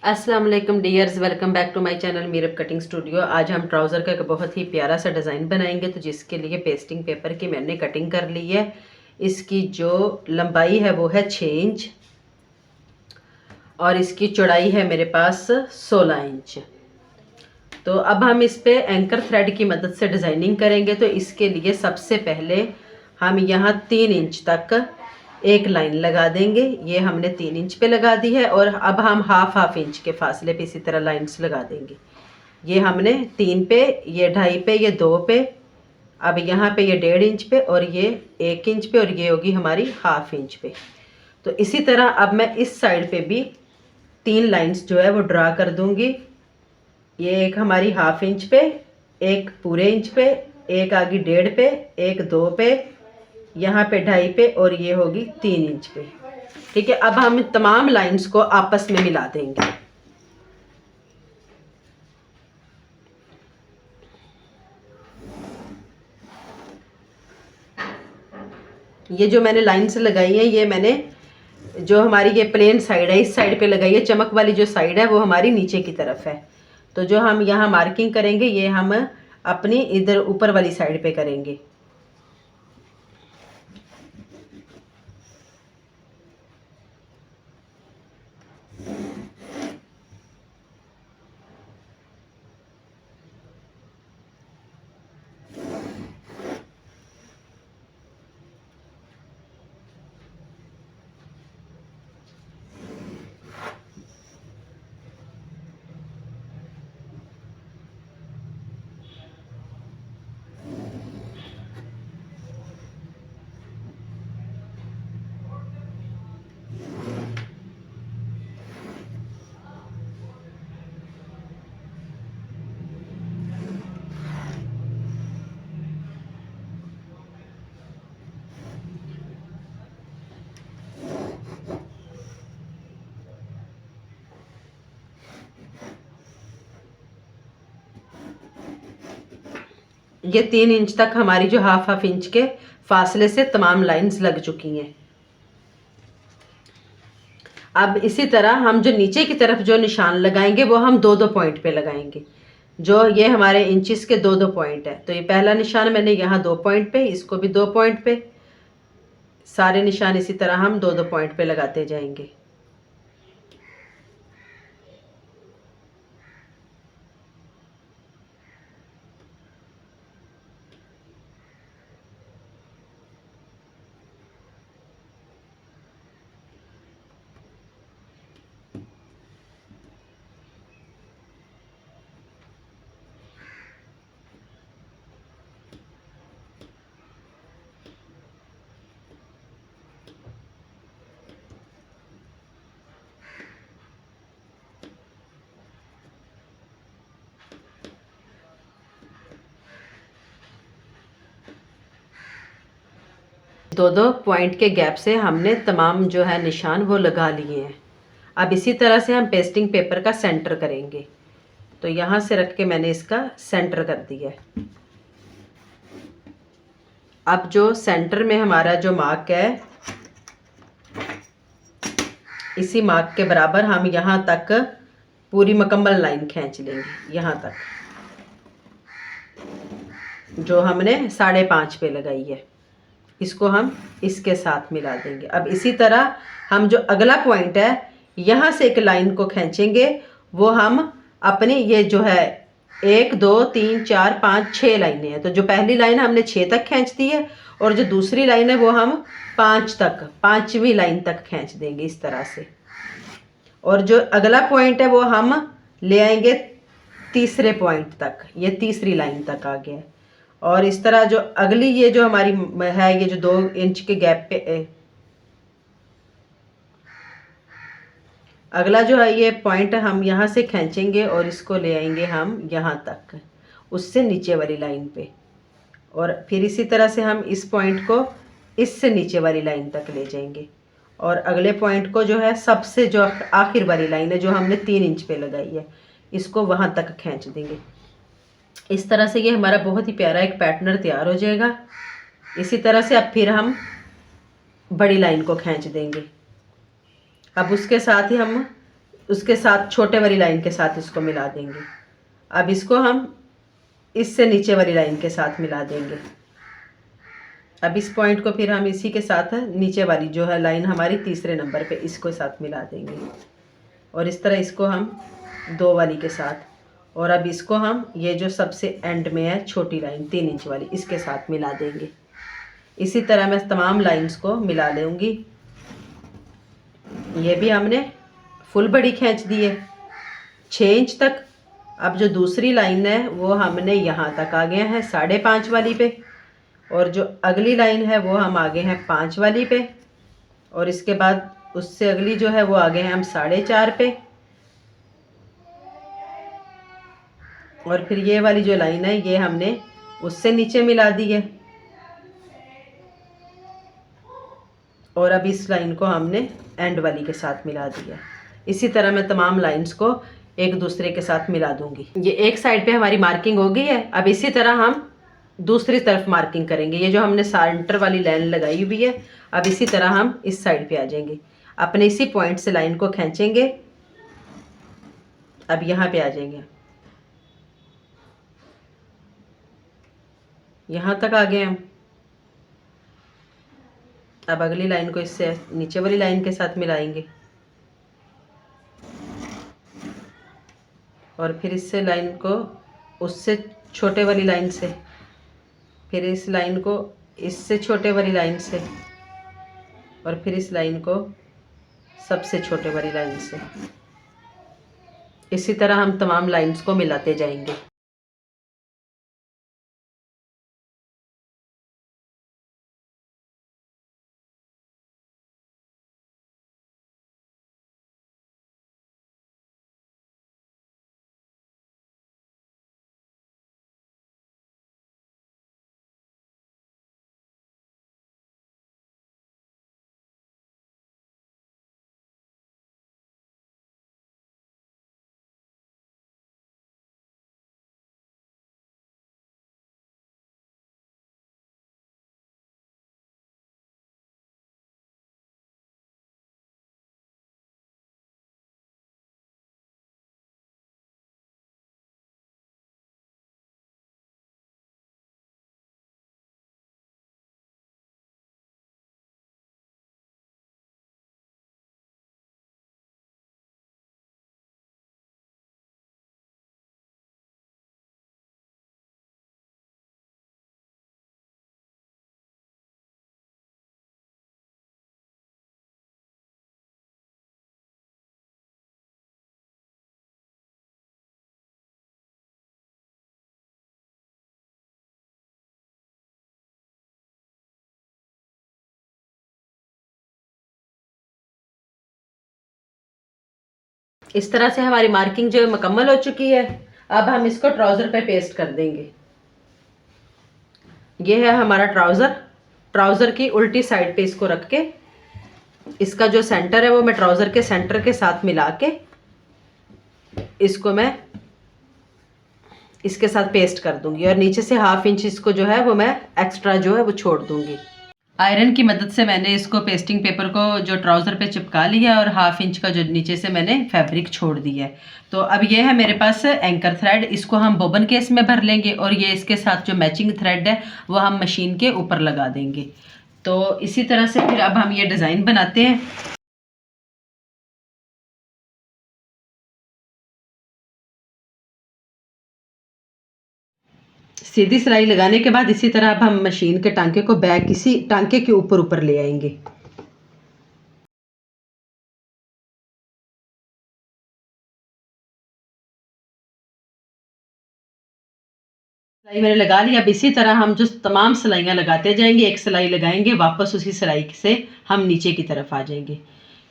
अस्सलाम वालेकुम dears, welcome back to my channel Meerab cutting studio. आज हम ट्राउज़र का एक बहुत ही प्यारा सा डिज़ाइन बनाएंगे। तो जिसके लिए पेस्टिंग पेपर की मैंने कटिंग कर ली है। इसकी जो लंबाई है वो है 6 इंच और इसकी चौड़ाई है मेरे पास 16 इंच। तो अब हम इस पे एंकर थ्रेड की मदद से डिज़ाइनिंग करेंगे। तो इसके लिए सबसे पहले हम यहाँ 3 इंच तक एक लाइन लगा देंगे। ये हमने 3 इंच पे लगा दी है और अब हम हाफ इंच के फासले पे इसी तरह लाइंस लगा देंगे। ये हमने 3 पे, ये 2.5 पे, ये 2 पे, अब यहाँ पे ये 1.5 इंच पे और ये 1 इंच पे और ये होगी हमारी हाफ इंच पे। तो इसी तरह अब मैं इस साइड पे भी 3 लाइंस जो है वो ड्रा कर दूंगी। ये एक हमारी हाफ इंच पे, एक पूरे इंच पे, एक आगे 1.5 पे, एक 2 पे, यहाँ पे 2.5 पे और ये होगी 3 इंच पे। ठीक है, अब हम तमाम लाइंस को आपस में मिला देंगे। ये जो मैंने लाइंस लगाई है, ये मैंने जो हमारी ये प्लेन साइड है इस साइड पे लगाई है। चमक वाली जो साइड है वो हमारी नीचे की तरफ है। तो जो हम यहाँ मार्किंग करेंगे ये हम अपनी इधर ऊपर वाली साइड पे करेंगे। ये 3 इंच तक हमारी जो हाफ इंच के फासले से तमाम लाइंस लग चुकी हैं। अब इसी तरह हम जो नीचे की तरफ जो निशान लगाएंगे वो हम 2-2 पॉइंट पे लगाएंगे। जो ये हमारे इंचिस के 2-2 पॉइंट है। तो ये पहला निशान मैंने यहाँ 2 पॉइंट पे, इसको भी 2 पॉइंट पे, सारे निशान इसी तरह हम 2-2 पॉइंट पे लगाते जाएंगे। दो दो पॉइंट के गैप से हमने तमाम जो है निशान वो लगा लिए हैं। अब इसी तरह से हम पेस्टिंग पेपर का सेंटर करेंगे। तो यहाँ से रख के मैंने इसका सेंटर कर दिया है। अब जो सेंटर में हमारा जो मार्क है, इसी मार्क के बराबर हम यहाँ तक पूरी मुकम्मल लाइन खींच लेंगे। यहाँ तक जो हमने 5.5 पे लगाई है, इसको हम इसके साथ मिला देंगे। अब इसी तरह हम जो अगला पॉइंट है यहाँ से एक लाइन को खींचेंगे। वो हम अपनी ये जो है 1 2 3 4 5 6 लाइनें हैं। तो जो पहली लाइन हमने 6 तक खींच दी है और जो दूसरी लाइन है वो हम 5 तक, 5वीं लाइन तक खींच देंगे इस तरह से। और जो अगला पॉइंट है वो हम ले आएंगे तीसरे पॉइंट तक, ये तीसरी लाइन तक आ गया है। और इस तरह जो अगली ये जो हमारी है, ये जो 2 इंच के गैप पे अगला जो है ये पॉइंट हम यहाँ से खींचेंगे और इसको ले आएंगे हम यहाँ तक, उससे नीचे वाली लाइन पे। और फिर इसी तरह से हम इस पॉइंट को इससे नीचे वाली लाइन तक ले जाएंगे। और अगले पॉइंट को जो है सबसे जो आखिर वाली लाइन है जो हमने 3 इंच पे लगाई है, इसको वहाँ तक खींच देंगे। इस तरह से ये हमारा बहुत ही प्यारा एक पैटर्न तैयार हो जाएगा। इसी तरह से अब फिर हम बड़ी लाइन को खींच देंगे। अब उसके साथ ही हम उसके साथ छोटे वाली लाइन के साथ इसको मिला देंगे। अब इसको हम इससे नीचे वाली लाइन के साथ मिला देंगे। अब इस पॉइंट को फिर हम इसी के साथ नीचे वाली जो है लाइन हमारी तीसरे नंबर पे, इसको साथ मिला देंगे। और इस तरह इसको हम 2 वाली के साथ, और अब इसको हम ये जो सबसे एंड में है छोटी लाइन 3 इंच वाली, इसके साथ मिला देंगे। इसी तरह मैं तमाम लाइंस को मिला लूँगी। ये भी हमने फुल बड़ी खींच दी है 6 इंच तक। अब जो दूसरी लाइन है वो हमने यहाँ तक आ गए हैं 5.5 वाली पे, और जो अगली लाइन है वो हम आगे हैं 5 वाली पे, और इसके बाद उससे अगली जो है वो आगे हैं हम 4.5 पे, और फिर ये वाली जो लाइन है ये हमने उससे नीचे मिला दी है। और अब इस लाइन को हमने एंड वाली के साथ मिला दिया। इसी तरह मैं तमाम लाइंस को एक दूसरे के साथ मिला दूंगी। ये एक साइड पे हमारी मार्किंग हो गई है। अब इसी तरह हम दूसरी तरफ मार्किंग करेंगे। ये जो हमने सेंटर वाली लाइन लगाई हुई है, अब इसी तरह हम इस साइड पे आ जाएंगे। अपने इसी पॉइंट से लाइन को खींचेंगे। अब यहाँ पे आ जाएंगे, यहाँ तक आ गए हम। अब अगली लाइन को इससे नीचे वाली लाइन के साथ मिलाएंगे, और फिर इससे लाइन को उससे छोटे वाली लाइन से, फिर इस लाइन को इससे छोटे वाली लाइन से, और फिर इस लाइन को सबसे छोटे वाली लाइन से। इसी तरह हम तमाम लाइंस को मिलाते जाएंगे। इस तरह से हमारी मार्किंग जो है मुकम्मल हो चुकी है। अब हम इसको ट्राउज़र पे पेस्ट कर देंगे। ये है हमारा ट्राउज़र। ट्राउज़र की उल्टी साइड पे इसको रख के, इसका जो सेंटर है वो मैं ट्राउज़र के सेंटर के साथ मिला के इसको मैं इसके साथ पेस्ट कर दूंगी, और नीचे से 1/2 इंच इसको जो है वो मैं एक्स्ट्रा जो है वो छोड़ दूंगी। आयरन की मदद से मैंने इसको पेस्टिंग पेपर को जो ट्राउज़र पे चिपका लिया, और 1/2 इंच का जो नीचे से मैंने फैब्रिक छोड़ दिया है। तो अब ये है मेरे पास एंकर थ्रेड। इसको हम बोबन केस में भर लेंगे, और ये इसके साथ जो मैचिंग थ्रेड है वो हम मशीन के ऊपर लगा देंगे। तो इसी तरह से फिर अब हम ये डिज़ाइन बनाते हैं। सीधी सिलाई लगाने के बाद इसी तरह अब हम मशीन के टांके को बैक इसी टांके के ऊपर ऊपर ले आएंगे। सिलाई मैंने लगा लिया। अब इसी तरह हम जो तमाम सिलाइयाँ लगाते जाएंगे, एक सिलाई लगाएंगे, वापस उसी सिलाई से हम नीचे की तरफ आ जाएंगे।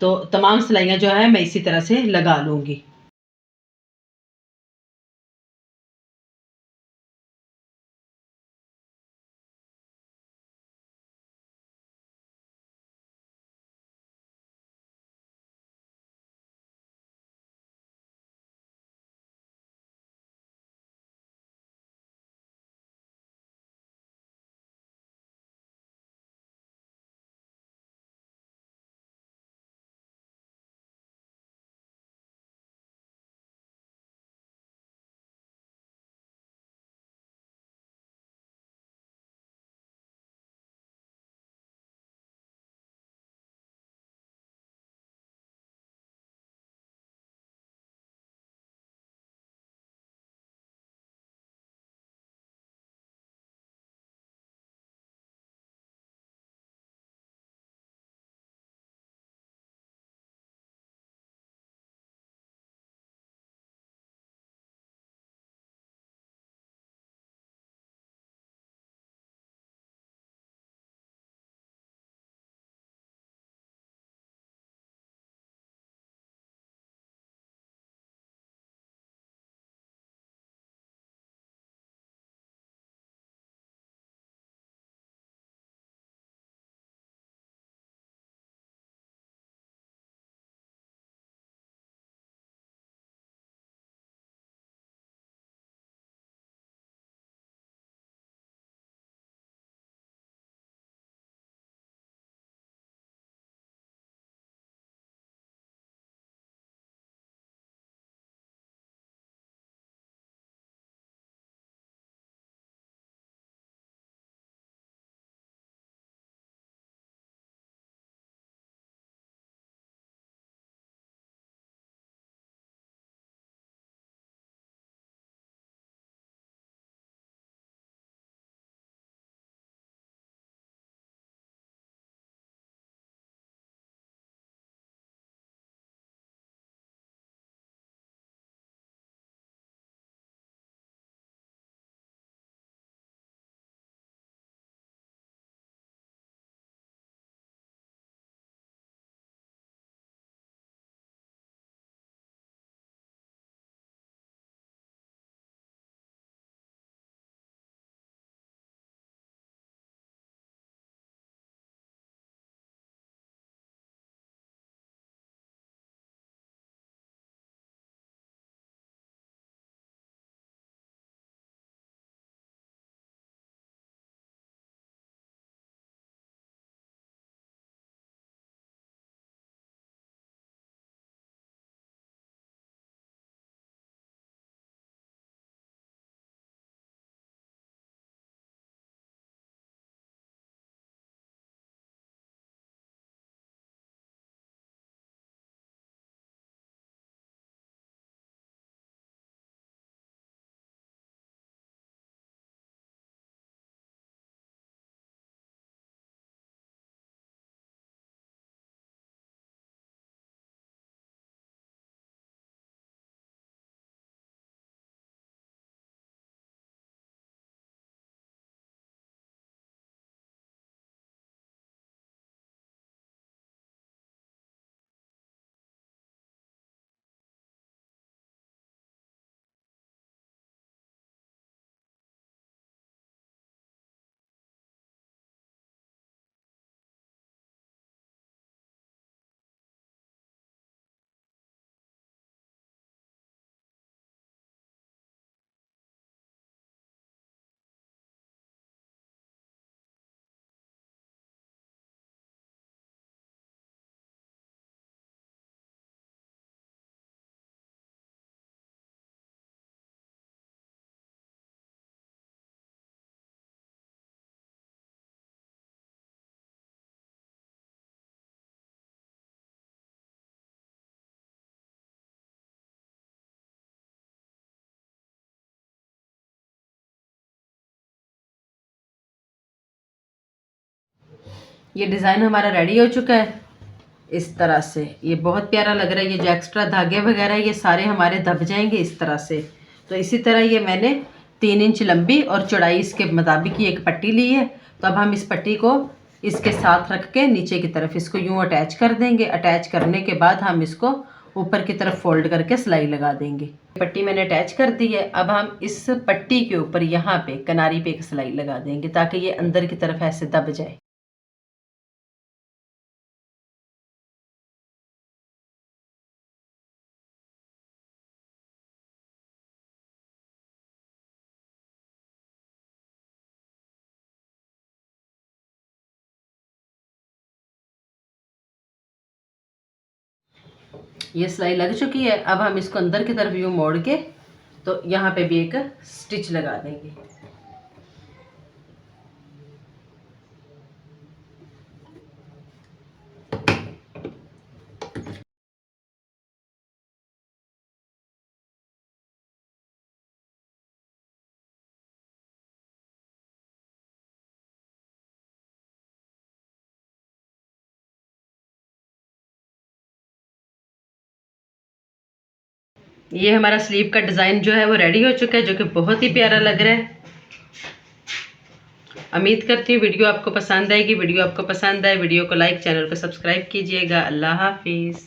तो तमाम सिलाइयाँ जो है मैं इसी तरह से लगा लूँगी। ये डिज़ाइन हमारा रेडी हो चुका है इस तरह से। ये बहुत प्यारा लग रहा है। ये जो एक्स्ट्रा धागे वगैरह ये सारे हमारे दब जाएंगे इस तरह से। तो इसी तरह ये मैंने 3 इंच लंबी और चौड़ाई इसके मुताबिक ये एक पट्टी ली है। तो अब हम इस पट्टी को इसके साथ रख के नीचे की तरफ इसको यूँ अटैच कर देंगे। अटैच करने के बाद हम इसको ऊपर की तरफ फोल्ड करके सिलाई लगा देंगे। पट्टी मैंने अटैच कर दी है। अब हम इस पट्टी के ऊपर यहाँ पे किनारी पे एक सिलाई लगा देंगे ताकि ये अंदर की तरफ ऐसे दब जाए। ये सिलाई लग चुकी है। अब हम इसको अंदर की तरफ यूँ मोड़ के तो यहाँ पे भी एक स्टिच लगा देंगे। ये हमारा स्लीव का डिज़ाइन जो है वो रेडी हो चुका है, जो कि बहुत ही प्यारा लग रहा है। उम्मीद करती हूँ वीडियो आपको पसंद आएगी। वीडियो आपको पसंद आए वीडियो को लाइक, चैनल को सब्सक्राइब कीजिएगा। अल्लाह हाफिज़।